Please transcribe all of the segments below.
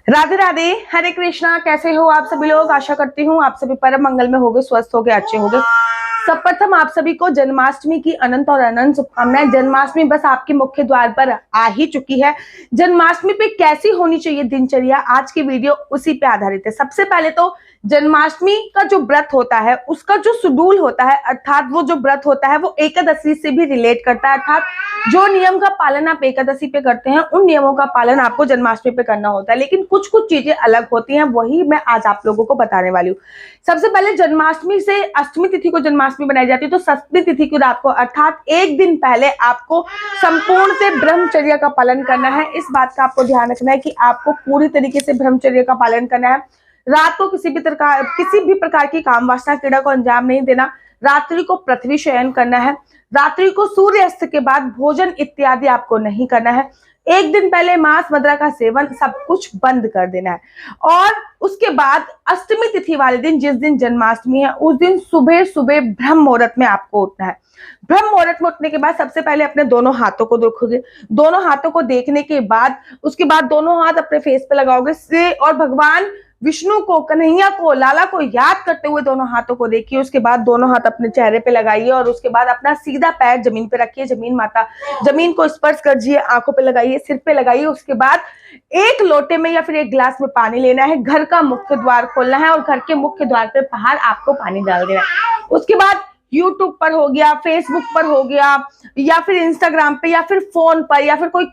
राधे राधे, हरे कृष्णा। कैसे हो आप सभी लोग? आशा करती हूँ आप सभी परम मंगल में होगे, स्वस्थ होगे, अच्छे होगे। सर्वप्रथम आप सभी को जन्माष्टमी की अनंत और अनंत शुभकामनाएं। जन्माष्टमी बस आपके मुख्य द्वार पर आ ही चुकी है। जन्माष्टमी पे कैसी होनी चाहिए दिनचर्या, आज की वीडियो उसी पे आधारित है। सबसे पहले तो जन्माष्टमी का जो व्रत होता है उसका जो शेड्यूल होता है, अर्थात वो जो व्रत होता है वो एकादशी से भी रिलेट करता है। अर्थात जो नियम का पालन आप एकादशी पे करते हैं उन नियमों का पालन आपको जन्माष्टमी पे करना होता है, लेकिन कुछ कुछ चीजें अलग होती हैं, वही मैं आज आप लोगों को बताने वाली हूँ। सबसे पहले जन्माष्टमी से अष्टमी तिथि को जन्माष्टमी बनाई जाती है, तो सप्तमी तिथि की रात को अर्थात एक दिन पहले आपको संपूर्ण से ब्रह्मचर्य का पालन करना है। इस बात का आपको ध्यान रखना है कि आपको पूरी तरीके से ब्रह्मचर्य का पालन करना है। रात को किसी भी प्रकार की काम वासना क्रीड़ा को अंजाम नहीं देना। रात्रि को पृथ्वी शयन करना है। रात्रि को सूर्यास्त के बाद भोजन इत्यादि आपको नहीं करना है। एक दिन पहले मांस मदिरा का सेवन सब कुछ बंद कर देना है। और उसके बाद अष्टमी तिथि वाले दिन, जिस दिन जन्माष्टमी है, उस दिन सुबह सुबह ब्रह्म मुहूर्त में आपको उठना है। ब्रह्म मुहूर्त में उठने के बाद सबसे पहले अपने दोनों हाथों को देखोगे। दोनों हाथों को देखने के बाद उसके बाद दोनों हाथ अपने फेस पे लगाओगे से और भगवान विष्णु को, कन्हैया को, लाला को याद करते हुए दोनों हाथों को देखिए। उसके बाद दोनों हाथ अपने चेहरे पे लगाइए और उसके बाद अपना सीधा पैर जमीन पे रखिए। जमीन को स्पर्श करिए, आंखों पे लगाइए, सिर पे लगाइए। उसके बाद एक लोटे में या फिर एक गिलास में पानी लेना है। घर का मुख्य द्वार खोलना है और घर के मुख्य द्वार पे बाहर आपको पानी डाल देना है। उसके बाद यूट्यूब पर हो गया, फेसबुक पर हो गया, या फिर इंस्टाग्राम पे, या फिर फोन पर, या फिर कोई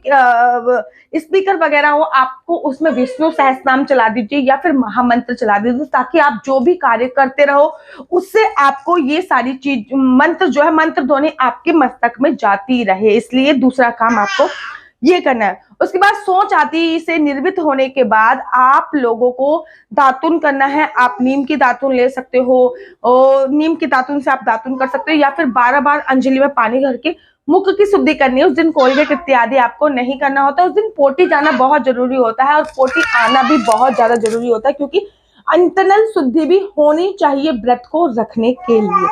स्पीकर वगैरह हो, आपको उसमें विष्णु सहस्त्रनाम चला दीजिए या फिर महामंत्र चला दीजिए, ताकि आप जो भी कार्य करते रहो उससे आपको ये सारी चीज मंत्र जो है, मंत्र ध्वनि आपके मस्तक में जाती रहे। इसलिए दूसरा काम आपको ये करना है। उसके बाद सोच आदि से निर्मित होने के बाद आप लोगों को दातुन करना है। आप नीम की दातुन ले सकते हो, और नीम की दातुन से आप दातुन कर सकते हो, या फिर 12 बार अंजलि में पानी भर के मुख की शुद्धि करनी है। उस दिन कोलगेट इत्यादि आपको नहीं करना होता। उस दिन पोटी जाना बहुत जरूरी होता है और पोटी आना भी बहुत ज्यादा जरूरी होता है, क्योंकि अंतनल शुद्धि भी होनी चाहिए व्रत को रखने के लिए।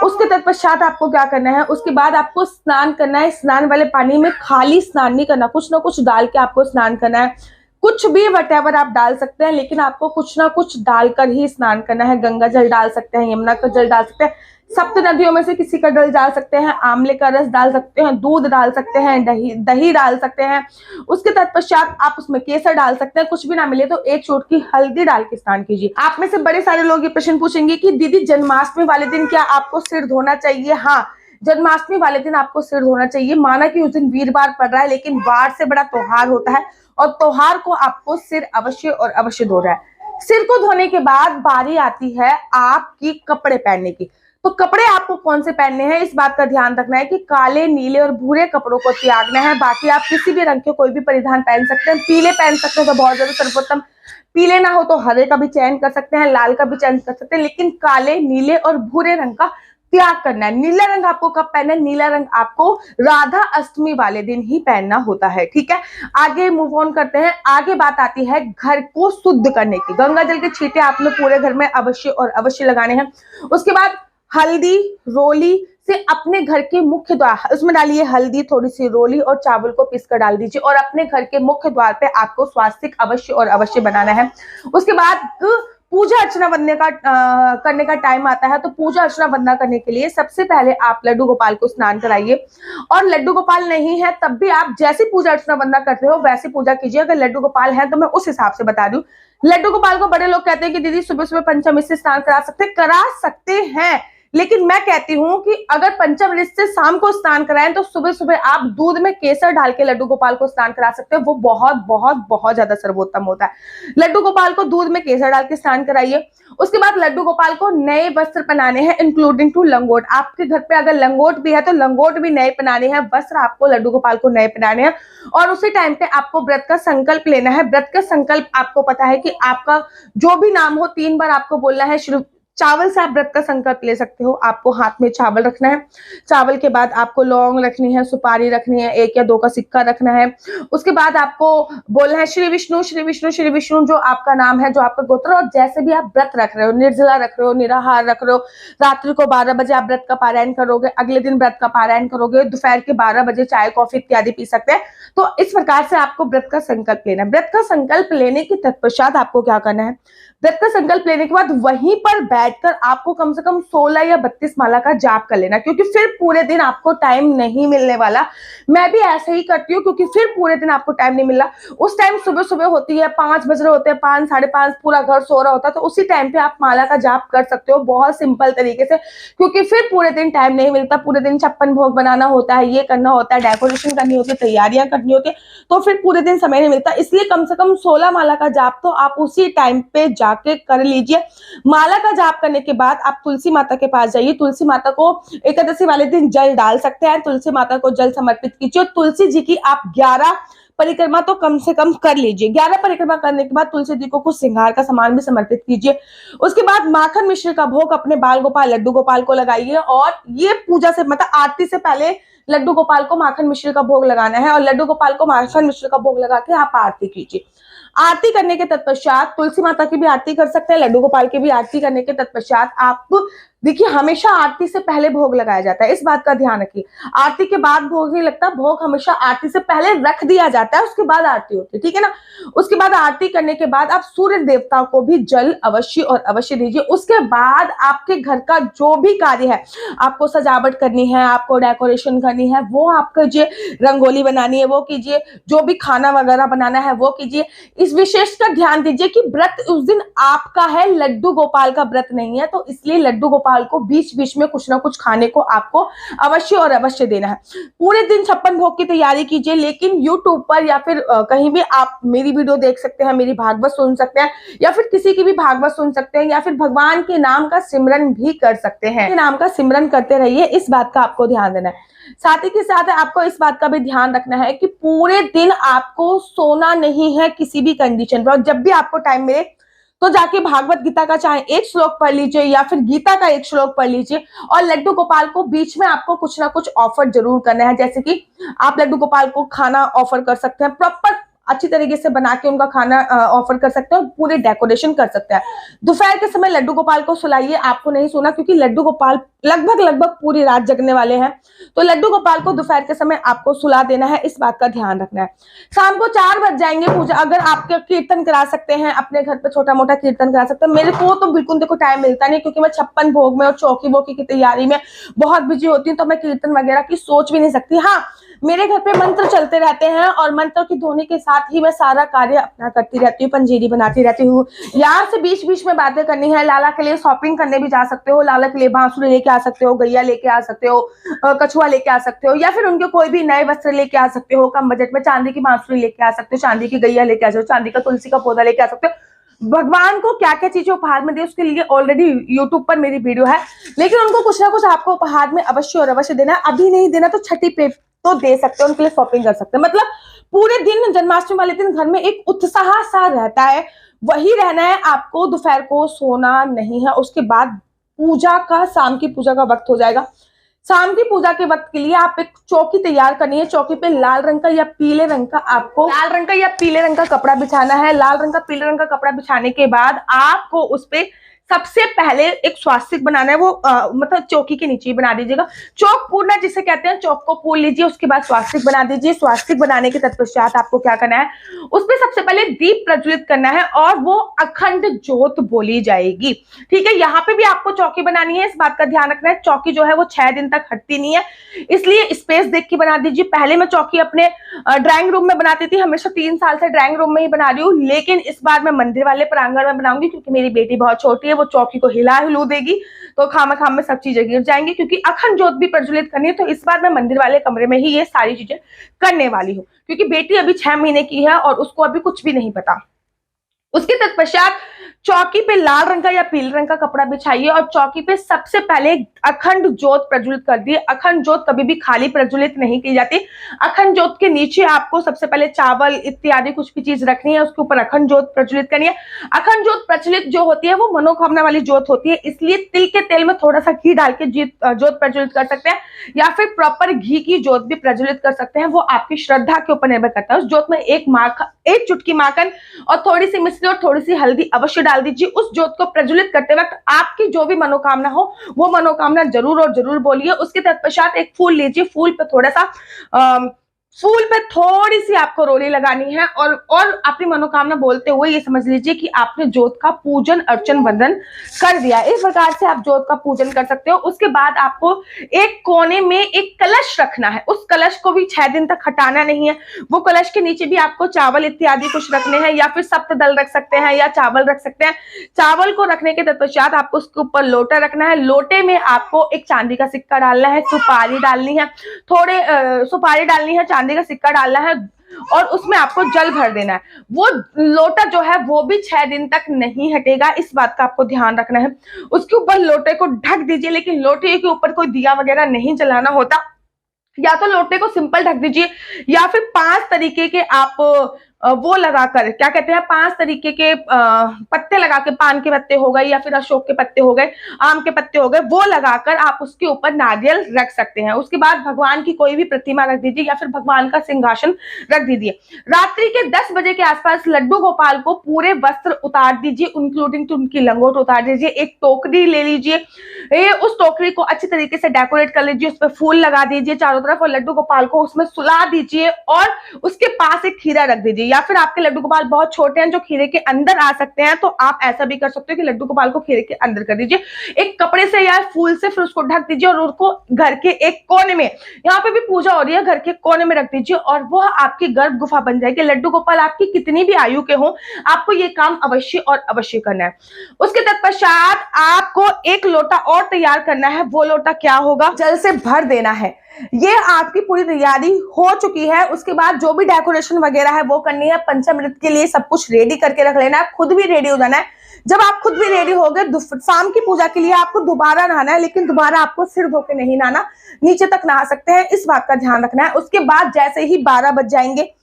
उसके तत्पश्चात आपको क्या करना है, उसके बाद आपको स्नान करना है। स्नान वाले पानी में खाली स्नान नहीं करना, कुछ ना कुछ डाल के आपको स्नान करना है। कुछ भी वटेवर आप डाल सकते हैं, लेकिन आपको कुछ ना कुछ डालकर ही स्नान करना है। गंगा जल डाल सकते हैं, यमुना का जल डाल सकते हैं, सप्त नदियों में से किसी का जल डाल सकते हैं, आंवले का रस डाल सकते हैं, दूध डाल सकते हैं, दही डाल सकते हैं। उसके तत्पश्चात आप उसमें केसर डाल सकते हैं। कुछ भी ना मिले तो एक चुटकी हल्दी डाल के स्नान कीजिए। आप में से बड़े सारे लोग ये प्रश्न पूछेंगे कि दीदी जन्माष्टमी वाले दिन क्या आपको सिर धोना चाहिए? हाँ, जन्माष्टमी वाले दिन आपको सिर धोना चाहिए। माना कि उस दिन वीरवार पड़ रहा है, लेकिन वार से बड़ा त्योहार होता है और त्योहार को आपको सिर अवश्य और अवश्य धोना है। सिर को धोने के बाद बारी आती है आपकी कपड़े पहनने की। तो कपड़े आपको कौन से पहनने हैं, इस बात का ध्यान रखना है कि काले, नीले और भूरे कपड़ों को त्यागना है। बाकी आप किसी भी रंग के कोई भी परिधान पहन सकते हैं। पीले पहन सकते हैं तो बहुत ज्यादा सर्वोत्तम, पीले ना हो तो हरे का भी चयन कर सकते हैं, लाल का भी चयन कर सकते हैं, लेकिन काले, नीले और भूरे रंग का त्याग करना है। नीला रंग आपको कब पहनना है? नीला रंग आपको राधा अष्टमी वाले दिन ही पहनना होता है। ठीक है, आगे मूव ऑन करते हैं। आगे बात आती है घर को शुद्ध करने की। गंगा जल के छींटे आपने पूरे घर में अवश्य और अवश्य लगाने हैं। उसके बाद हल्दी रोली से अपने घर के मुख्य द्वार, उसमें डालिए हल्दी, थोड़ी सी रोली और चावल को पीसकर डाल दीजिए, और अपने घर के मुख्य द्वार पे आपको स्वास्तिक अवश्य और अवश्य बनाना है। उसके बाद पूजा अर्चना करने का टाइम आता है। तो पूजा अर्चना वंदना करने के लिए सबसे पहले आप लड्डू गोपाल को स्नान कराइए, और लड्डू गोपाल नहीं है तब भी आप जैसी पूजा अर्चना वंदना करते हो वैसी पूजा कीजिए। अगर लड्डू गोपाल है तो मैं उस हिसाब से बता दूं। लड्डू गोपाल को बड़े लोग कहते हैं कि दीदी सुबह सुबह पंचम से स्नान करा सकते हैं, लेकिन मैं कहती हूं कि अगर पंचम से शाम को स्नान कराएं तो सुबह सुबह आप दूध में केसर डाल के लड्डू गोपाल को स्नान करा सकते हो। वो बहुत बहुत बहुत ज्यादा सर्वोत्तम होता है। लड्डू गोपाल को दूध में केसर डाल के स्नान कराइए। उसके बाद लड्डू गोपाल को नए वस्त्र पहनाने हैं, इंक्लूडिंग टू लंगोट। आपके घर पे अगर लंगोट भी है तो लंगोट भी नए पहनाने हैं। वस्त्र आपको लड्डू गोपाल को नए पहनाने हैं, और उसी टाइम पे आपको व्रत का संकल्प लेना है। व्रत का संकल्प आपको पता है कि आपका जो भी नाम हो 3 बार आपको बोलना है। चावल से आप व्रत का संकल्प ले सकते हो। आपको हाथ में चावल रखना है, चावल के बाद आपको लौंग रखनी है, सुपारी रखनी है, 1 या 2 का सिक्का रखना है। उसके बाद आपको बोलना है श्री विष्णु श्री विष्णु श्री विष्णु, जो आपका नाम है, जो आपका गोत्र। और जैसे भी आप व्रत रख रहे हो, निर्जला रख रहे हो, निराहार रख रहे हो, रात्रि को 12 बजे आप व्रत का पारायण करोगे, अगले दिन व्रत का पारायण करोगे, दोपहर के 12 बजे चाय कॉफी इत्यादि पी सकते हैं। तो इस प्रकार से आपको व्रत का संकल्प लेना है। व्रत का संकल्प लेने के तत्पश्चात आपको क्या करना है, व्रत का संकल्प लेने के बाद वहीं पर बैठकर आपको कम से कम 16 या 32 माला का जाप कर लेना, क्योंकि फिर पूरे दिन आपको टाइम नहीं मिलने वाला। मैं भी ऐसे ही करती हूँ, क्योंकि फिर पूरे दिन आपको टाइम नहीं मिल रहा। उस टाइम सुबह सुबह होती है, 5 बज रहे होते हैं, 5 साढ़े 5, पूरा घर सो रहा होता है, तो उसी टाइम पे आप माला का जाप कर सकते हो बहुत सिंपल तरीके से, क्योंकि फिर पूरे दिन टाइम नहीं मिलता। पूरे दिन 56 भोग बनाना होता है, ये करना होता है, डेकोरेशन करनी होती है, तैयारियां करनी होती है, तो फिर पूरे दिन समय नहीं मिलता। इसलिए कम से कम 16 माला का जाप तो आप उसी टाइम पे जाके कर लीजिए। माला का जाप करने के बाद आप तुलसी माता के पास जाइए। तुलसी माता को एकादशी वाले दिन जल डाल सकते हैं, तुलसी माता को जल समर्पित कीजिए। तुलसी जी की आप 11 परिक्रमा तो कम से कम कर लीजिए। 11 परिक्रमा करने के बाद तुलसी जी को कुछ श्रृंगार का सामान भी समर्पित कीजिए। उसके बाद माखन मिश्री का भोग अपने बाल गोपाल लड्डू गोपाल को लगाइए, और ये पूजा से मतलब आरती से पहले लड्डू गोपाल को माखन मिश्री का भोग लगाना है, और लड्डू गोपाल को माखन मिश्री का भोग लगा के आप आरती कीजिए। आरती करने के तत्पश्चात तुलसी माता की भी आरती कर सकते हैं, लड्डू गोपाल की भी आरती करने के तत्पश्चात आप देखिए, हमेशा आरती से पहले भोग लगाया जाता है, इस बात का ध्यान रखिए। आरती के बाद भोग नहीं लगता, भोग हमेशा आरती से पहले रख दिया जाता है, उसके बाद आरती होती है, ठीक है ना। उसके बाद आरती करने के बाद आप सूर्य देवता को भी जल अवश्य और अवश्य दीजिए। उसके बाद आपके घर का जो भी कार्य है, आपको सजावट करनी है, आपको डेकोरेशन करनी है, वो आप कीजिए, रंगोली बनानी है वो कीजिए, जो भी खाना वगैरह बनाना है वो कीजिए। इस विशेष का ध्यान दीजिए कि व्रत उस दिन आपका है, लड्डू गोपाल का व्रत नहीं है, तो इसलिए लड्डू गोपाल को बीच बीच में कुछ ना कुछ खाने को आपको अवश्य और अवश्य देना है। पूरे दिन 56 भोग की तैयारी कीजिए, लेकिन यूट्यूब पर या फिर कहीं भी आप मेरी वीडियो देख सकते हैं, मेरी भागवत सुन सकते हैं, या फिर किसी की भी भागवत सुन सकते हैं, या फिर भगवान के नाम का सिमरन भी कर सकते हैं। नाम का सिमरन करते रहिए, इस बात का आपको ध्यान देना है। साथ ही के साथ आपको इस बात का भी ध्यान रखना है कि पूरे दिन आपको सोना नहीं है किसी भी कंडीशन पर। और जब भी आपको टाइम मिले तो जाके भागवत गीता का चाहे 1 श्लोक पढ़ लीजिए, या फिर गीता का 1 श्लोक पढ़ लीजिए। और लड्डू गोपाल को बीच में आपको कुछ ना कुछ ऑफर जरूर करना है, जैसे कि आप लड्डू गोपाल को खाना ऑफर कर सकते हैं, प्रॉपर अच्छी तरीके से बना के उनका खाना ऑफर कर सकते हैं, पूरे डेकोरेशन कर सकते हैं। दोपहर के समय लड्डू गोपाल को सुलाइए, आपको नहीं सोना, क्योंकि लड्डू गोपाल लगभग पूरी रात जगने वाले हैं, तो लड्डू गोपाल को दोपहर के समय आपको सुला देना है, इस बात का ध्यान रखना है। शाम को 4 बज जाएंगे पूजा, अगर आप कीर्तन करा सकते हैं अपने घर पे, छोटा मोटा कीर्तन करा सकते हैं। मेरे को तो बिल्कुल देखो टाइम मिलता नहीं, क्योंकि मैं 56 भोग में और चौकी वोकी की तैयारी में बहुत बिजी होती हूँ, तो मैं कीर्तन वगैरह की सोच भी नहीं सकती। हाँ, मेरे घर पे मंत्र चलते रहते हैं, और मंत्र की ध्वनि के साथ ही मैं सारा कार्य अपना करती रहती हूँ, पंजीरी बनाती रहती हूँ। यहाँ से बीच बीच में बातें करनी है, लाला के लिए शॉपिंग करने भी जा सकते हो, लाला के लिए बांसुरी लेके आ सकते हो, गैया लेके आ सकते हो, कछुआ लेके आ सकते हो, या फिर उनके कोई भी नए वस्त्र लेके आ सकते हो। कम बजट में चांदी की बांसुरी लेके आ सकते हो, चांदी की गैया लेके आ सकते हो, चांदी का तुलसी का पौधा लेके आ सकते हो। भगवान को क्या क्या चीजें उपहार में दे, उसके लिए ऑलरेडी यूट्यूब पर मेरी वीडियो है, लेकिन उनको कुछ ना कुछ आपको उपहार में अवश्य और अवश्य देना है। अभी नहीं देना तो छठी पे तो दे सकते हो, उनके लिए शॉपिंग कर सकते हैं। मतलब पूरे दिन जन्माष्टमी वाले दिन घर में एक उत्साह सा रहता है, वही रहना है आपको। दोपहर को सोना नहीं है। उसके बाद पूजा का, शाम की पूजा का वक्त हो जाएगा। शाम की पूजा के वक्त के लिए आप एक चौकी तैयार करनी है। चौकी पे लाल रंग का या पीले रंग का, आपको लाल रंग का या पीले रंग का कपड़ा बिछाना है। लाल रंग का पीले रंग का कपड़ा बिछाने के बाद आपको उस पे सबसे पहले एक स्वास्तिक बनाना है, वो मतलब चौकी के नीचे ही बना दीजिएगा। चौक पूरना जिसे कहते हैं, चौक को पूर लीजिए, उसके बाद स्वास्तिक बना दीजिए। स्वास्तिक बनाने के तत्पश्चात आपको क्या करना है, उसपे सबसे पहले दीप प्रज्वलित करना है, और वो अखंड ज्योत बोली जाएगी, ठीक है। यहाँ पे भी आपको चौकी बनानी है, इस बात का ध्यान रखना है। चौकी जो है वो 6 दिन तक हटती नहीं है, इसलिए स्पेस देख के बना दीजिए। पहले मैं चौकी अपने ड्राइंग रूम में बनाती थी, हमेशा 3 साल से ड्राइंग रूम में ही बना रही हूँ, लेकिन इस बार मैं मंदिर वाले प्रांगण में बनाऊंगी, क्योंकि मेरी बेटी बहुत छोटी है, वो चौकी को हिलू देगी तो खाम में सब चीजें गिर जाएंगी, क्योंकि अखंड ज्योत भी प्रज्वलित करनी है। तो इस बार मैं मंदिर वाले कमरे में ही ये सारी चीजें करने वाली हूँ, क्योंकि बेटी अभी 6 महीने की है और उसको अभी कुछ भी नहीं पता। उसके तत्पश्चात चौकी पे लाल रंग का या पीले रंग का कपड़ा बिछाइए और चौकी पे सबसे पहले अखंड ज्योत प्रज्वलित कर दिए। अखंड ज्योत कभी भी खाली प्रज्वलित नहीं की जाती। अखंड ज्योत के नीचे आपको सबसे पहले चावल इत्यादि कुछ भी चीज रखनी है, उसके ऊपर अखंड ज्योत प्रज्वलित करनी है। अखंड ज्योत प्रज्वलित जो होती है वो मनोकामना वाली ज्योत होती है, इसलिए तिल के तेल में थोड़ा सा घी डाल के ज्योत प्रज्वलित कर सकते हैं या फिर प्रॉपर घी की ज्योत भी प्रज्वलित कर सकते हैं। वो आपकी श्रद्धा के ऊपर निर्भर करता है। उस ज्योत में एक चुटकी माखन और थोड़ी सी मिश्री और थोड़ी सी हल्दी अवश्य डाल दीजिए। उस ज्योत को प्रज्वलित करते वक्त आपकी जो भी मनोकामना हो वो मनोकामना जरूर और जरूर बोलिए। उसके तत्पश्चात एक फूल लीजिए, फूल पे थोड़ा सा फूल पे थोड़ी सी आपको रोली लगानी है और अपनी मनोकामना बोलते हुए ये समझ लीजिए कि आपने ज्योत का पूजन अर्चन वंदन कर दिया। इस प्रकार से आप ज्योत का पूजन कर सकते हो। उसके बाद आपको एक कोने में एक कलश रखना है। उस कलश को भी 6 दिन तक हटाना नहीं है। वो कलश के नीचे भी आपको चावल इत्यादि कुछ रखने हैं या फिर सप्तदल रख सकते हैं या चावल रख सकते हैं। चावल को रखने के तत्पश्चात आपको उसके ऊपर लोटा रखना है। लोटे में आपको एक चांदी का सिक्का डालना है, सुपारी डालनी है, थोड़े सुपारी डालनी है, चांदी का सिक्का डालना है और उसमें आपको जल भर देना है। वो लोटा जो है वो भी 6 दिन तक नहीं हटेगा, इस बात का आपको ध्यान रखना है। उसके ऊपर लोटे को ढक दीजिए, लेकिन लोटे के ऊपर कोई दिया वगैरह नहीं जलाना होता। या तो लोटे को सिंपल ढक दीजिए या फिर 5 तरीके के आप वो लगाकर, क्या कहते हैं, 5 तरीके के पत्ते लगा के, पान के पत्ते हो गए या फिर अशोक के पत्ते हो गए, आम के पत्ते हो गए, वो लगाकर आप उसके ऊपर नारियल रख सकते हैं। उसके बाद भगवान की कोई भी प्रतिमा रख दीजिए या फिर भगवान का सिंहासन रख दीजिए। रात्रि के 10 बजे के आसपास लड्डू गोपाल को पूरे वस्त्र उतार दीजिए, इंक्लूडिंग टू उनकी लंगोट उतार दीजिए। एक टोकरी ले लीजिए, उस टोकरी को अच्छी तरीके से डेकोरेट कर लीजिए, उस पर फूल लगा दीजिए चारों तरफ और लड्डू गोपाल को उसमें सुला दीजिए और उसके पास एक खीरा रख दीजिए। या फिर आपके लड्डू गोपाल बहुत छोटे हैं जो खीरे के अंदर आ सकते हैं, तो आप ऐसा भी कर सकते हो कि लड्डू गोपाल को खीरे के अंदर कर दीजिए। एक कपड़े से या फूल से फिर उसको ढक दीजिए और उसको घर के एक कोने में, यहाँ पे भी पूजा हो रही है, घर के कोने में रख दीजिए और वह आपकी गर्भ गुफा बन जाएगी। लड्डू गोपाल आपकी कितनी भी आयु के हो, आपको ये काम अवश्य और अवश्य करना है। उसके तत्पश्चात आपको एक लोटा और तैयार करना है। वो लोटा क्या होगा? जल से भर देना है। ये आपकी पूरी तैयारी हो चुकी है। उसके बाद जो भी डेकोरेशन वगैरह है वो करनी है। पंचामृत के लिए सब कुछ रेडी करके रख लेना है, खुद भी रेडी हो जाना है। जब आप खुद भी रेडी हो गए, शाम की पूजा के लिए आपको दोबारा नहाना है, लेकिन दोबारा आपको सिर धो के नहीं नहाना, नीचे तक नहा सकते हैं, इस बात का ध्यान रखना है। उसके बाद जैसे ही 12 बज जाएंगे,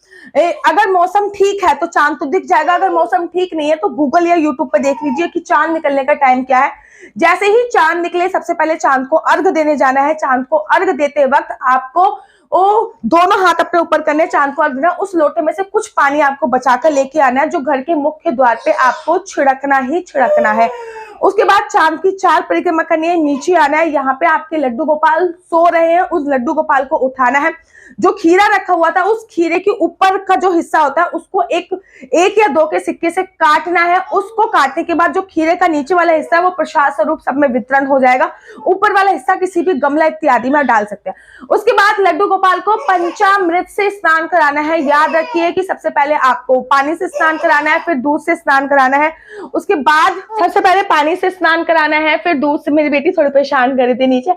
अगर मौसम ठीक है तो चांद तो दिख जाएगा, अगर मौसम ठीक नहीं है तो गूगल या यूट्यूब पे देख लीजिए कि चांद निकलने का टाइम क्या है। जैसे ही चांद निकले, सबसे पहले चांद को अर्घ देने जाना है। चांद को अर्घ देते वक्त आपको दोनों हाथ अपने ऊपर करने, चांद को अर्घ देना। उस लोटे में से कुछ पानी आपको बचाकर लेके आना है, जो घर के मुख्य द्वार पे आपको छिड़कना ही छिड़कना है। उसके बाद चांद की 4 परिक्रमा करनी है, नीचे आना है। यहाँ पे आपके लड्डू गोपाल सो रहे हैं, उस लड्डू गोपाल को उठाना है। जो खीरा रखा हुआ था, उस खीरे के ऊपर का जो हिस्सा होता है उसको एक या 2 के सिक्के से काटना है। उसको काटने के बाद जो खीरे का नीचे वाला हिस्सा है वो प्रसाद स्वरूप सब में वितरण हो जाएगा। ऊपर वाला हिस्सा किसी भी गमला इत्यादि में डाल सकते हैं। उसके बाद लड्डू गोपाल को पंचामृत से स्नान कराना है। याद रखिए कि सबसे पहले आपको पानी से स्नान कराना है, फिर दूध से स्नान कराना है। उसके बाद सबसे पहले पानी से स्नान कराना है, फिर दूध से, मेरी बेटी थोड़ी परेशान कर रही थी नीचे,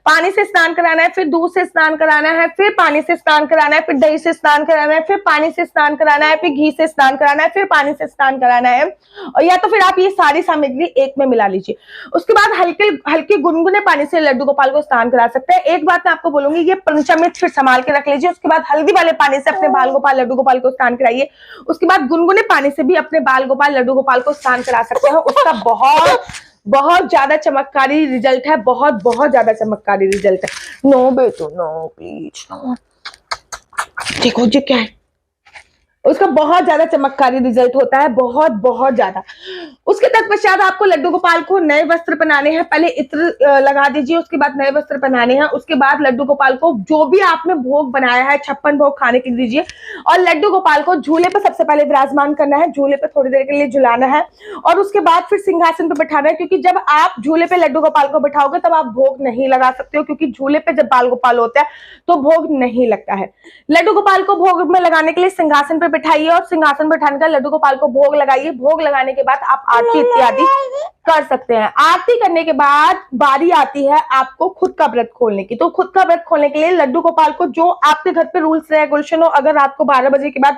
पानी से स्नान कराना है, फिर दूध से स्नान कराना है, फिर पानी से स्नान कराना है, फिर दही से स्नान कराना है, फिर पानी से स्नान कराना है, फिर घी से स्नान कराना है, फिर पानी से स्नान कराना है। और या तो फिर आप ये सारी सामग्री एक में मिला लीजिए। उसके बाद हल्के गुनगुने पानी से लड्डू गोपाल को स्नान करा सकते हैं। एक बात मैं आपको बोलूंगी, ये पंचामृत फिर संभाल के रख लीजिए। उसके बाद हल्दी वाले पानी से अपने बाल गोपाल लड्डू गोपाल को स्नान कराइए। उसके बाद गुनगुने पानी से भी अपने बाल गोपाल लड्डू गोपाल को स्नान करा सकते हैं। उसका बहुत ज्यादा चमत्कारी रिजल्ट है, बहुत ज्यादा चमत्कारी रिजल्ट है। नो बेटो, नो प्लीज नो। देखो जी क्या है, उसका बहुत ज्यादा चमत्कारी रिजल्ट होता है, बहुत ज्यादा। उसके तत्पश्चात आपको लड्डू गोपाल को नए वस्त्र पहनाने हैं। पहले इत्र लगा दीजिए, उसके बाद नए वस्त्र पहनाने हैं। उसके बाद लड्डू गोपाल को जो भी आपने भोग बनाया है, 56 भोग खाने के दीजिए और लड्डू गोपाल को झूले पे सबसे पहले विराजमान करना है। झूले पे थोड़ी देर के लिए झुलाना है और उसके बाद फिर सिंहासन पे बैठाना है, क्योंकि जब आप झूले पे लड्डू गोपाल को बैठाओगे तब आप भोग नहीं लगा सकते हो, क्योंकि झूले पे जब बाल गोपाल होता है तो भोग नहीं लगता है। लड्डू गोपाल को भोग में लगाने के लिए सिंहासन पे बैठाइए और सिंहासन बैठाने का लड्डू गोपाल को भोग लगाइए। भोग लगाने के बाद आप आरती इत्यादि कर सकते हैं। आरती करने के बाद बारी आती है आपको खुद का व्रत खोलने की। तो खुद का व्रत खोलने के लिए लड्डू गोपाल को, जो आपके घर पे रूल्स रेगुलेशन हो, अगर रात को 12 बजे के बाद